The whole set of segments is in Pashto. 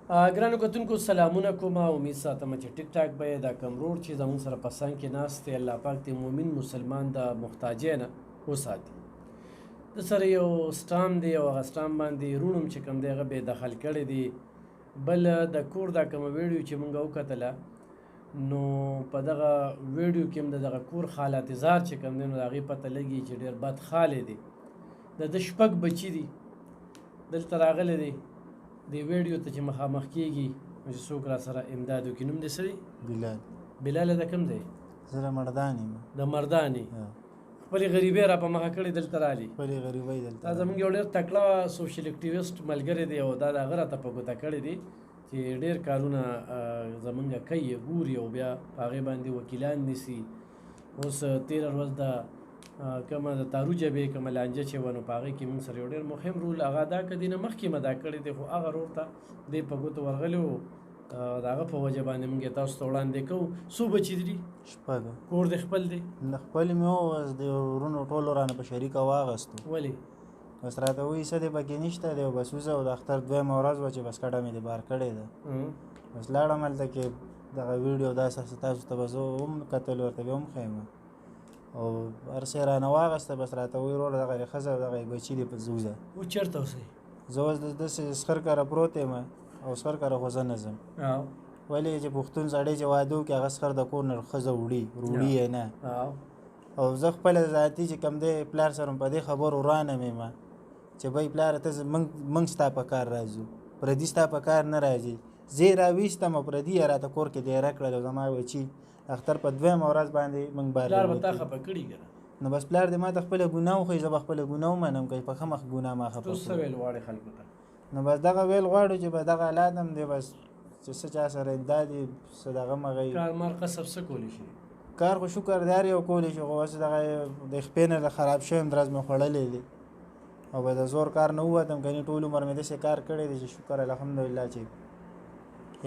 ګرانو کتونکو سلامونه کوم، امید ساتم چې ټیک ټاک به یې. دا کوم روډ چې زموږ سره په څنګ کې ناست دی، الله پاک دې مؤمن مسلمان د محتاجۍ نه وساتي. د سره یو سټام دی او هغه سټام باندې روڼ چې کوم دی هغه بې دخل کړی دی. بل د کور دا کومه ویډیو چې موږ وکتله، نو په دغه ویډیو کې هم د دغه کور حالاتزار چې کوم دی نو د هغې پته لګي چې ډېر بد حال دی. د ده 6 بچي دي دلته راغلی دی دې ویډیو ته چې مخامخ کېږي نو چې څوک را سره امداد وکړي. نوم دې څه دی؟ بلال. بلاله د کوم دی؟ زه د مردان یم. د مردان یې. خپلې غریبۍ را په مخه کړې دلته رالي. خپلې غریبۍ دلته. دا زموږ یو ډېر تکړه سوشل اکټیویسټ ملګری دی او دا د هغه راته په ګوته کړی دی چې ډېر کارونه زموږ کوي، ګوري او بیا په هغې باندې وکیلان نیسي. اوس تېره ورځ د کومه د تارو جبې کومه لانجه چې وه نو په هغې کې موږ سره یو ډېر مهم رول هغه ادا کړی دی. نه مخکې م ادا کړی دی، خو هغه رول ته دی په ګوتو ورغلی و. د هغه په وجه باندې موږ یې تاسو ته وړاندې کوو. څو بچي دي؟ 6. کور دې خپل دی؟ نه خپل مې و، د ورونو ټولو رانه په شریکه واغستو. ولې؟ بس راته وایي څه دی پکې نشته دی، بس وځه او د اختر 2مه ورځ وه چې بس کډه مې د بار کړې ده. بس لاړم هلته کې دغه ویډیو داسې تاسو ته به زه هم کتل ورته به هم ښیم او هر څه یې رانه واغسته. بس راته وایي وروره دغه یې ښځه او دغه یې بچي دي په زه وځه. اوس چېرته اوسئ؟ زه اوس داسې سخر کره پروت یم او سخر کره خو زه نه ځم. ولې چې پښتون سړی چې واده وکړي هغه سخر د کور نه ښځه وړي یې نه. او زه خپله ذاتي چې کوم دی پلار سره په دې خبرو ورانه یم چې بی پلاره ته موږ ستا په کار راځو، پردي ستا په کار نه راځي. زه یې راویستم او پردي یې راته کور کې دیره کړل او زما بچي اختر په 2مه ورځ باندې موږ بار پلار به تا خفه کړي که نه؟ نو بس پلار دې ما ته خپله ګناه وښیي، زه به خپله ګناه ومنم که په ښه مخ ګناه ما خفه څه ویل غواړې خلکو ته؟ نو بس دغه ویل غواړو چې به دغه حالات هم دی بس چې څه چا سره امداد یې څه دغه مغی کار مار قصب څه کولی شي؟ کار خو شکردار یې کولی شي، خو اوس دغه د خپې نه د خراب شویم درز مې خوړلی دی او به د زور کار نه ووتم. کنې ټول عمر مې داسې کار کړی دی چې شکر الحمدلله چې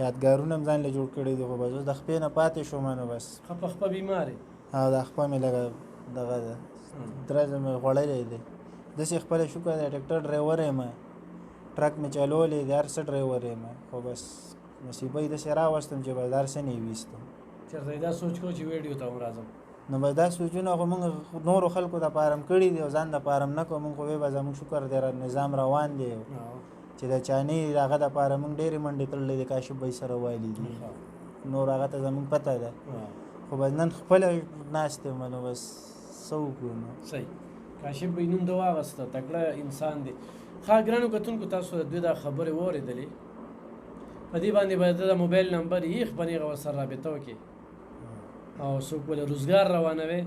یادګارونه هم ځان له جوړ کړي دي. خو بس اوس د خپې نه پاتې شوم نو بس خپه بیمار یې؟ او د خپه مې لږه دغه ده درز مې خوړلی دی. داسې خپله شکر دی ټکټر ډرایور یم، ټرک مې چلولی دی، هر څه ډرایور یم، خو بس نصیبه یې داسې راوستم چې بس هر څه نه یې ویستم. چېرته یې دا سوچ کوو چې ویډیو ته هم راځم؟ نو بس دا سوچونه خو موږ نورو خلکو دپاره هم کړي دي او ځان دپاره هم نه کوو. موږ خو وایو به زموږ شکر دی نظام روان دی چې د چانې د هغه دپاره موږ ډېرې منډې تړلی دی، کاشف بی سره والي دي، نور هغه ته زموږ پته ده. خو بس نن خپله ناست یم نو بس څه وکړو نو. صحیح. کاشف بی نوم ده واغسته، تکړه انسان دی. ښه ګرانو کتونکو تاسو د دوی دا خبرې واورېدلې، په دې باندې به د موبایل نمبر یې خپل هغه ورسره رابطه وکړي او څوک ولې روزګار روانوي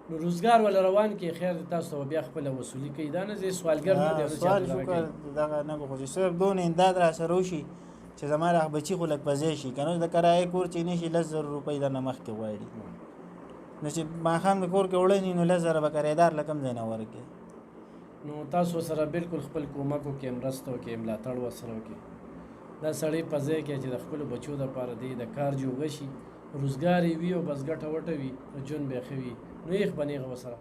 نو روزګار ولې روان کړي. خیر دی تاسو ته بیا خپله وصولي کوي. دا نه زه سوالګر نه دی سوال شکر دغه نه به خو چې صرف دونه امداد را سره وشي چې زما د بچي خو لږ په ځای شي، که نه د کرایې کور چې نه شي 10,000 روپۍ درنه مخکې غواړي. نو چې ماښام د کور کې وړی نو 10,000 به کرایدار له کوم ځای نه ورکړي. نو تاسو سره بالکل خپل کومک وکړئ، مرسته وکړئ، ملاتړ ورسره وکړئ. دا سړی په ځای کې چې د خپلو بچو دپاره دی د کار جوګه شي، روزګار یې وي او بس ګټه وټه وي، ژوند به یې ښه وي، نو یې به نیغه ورسره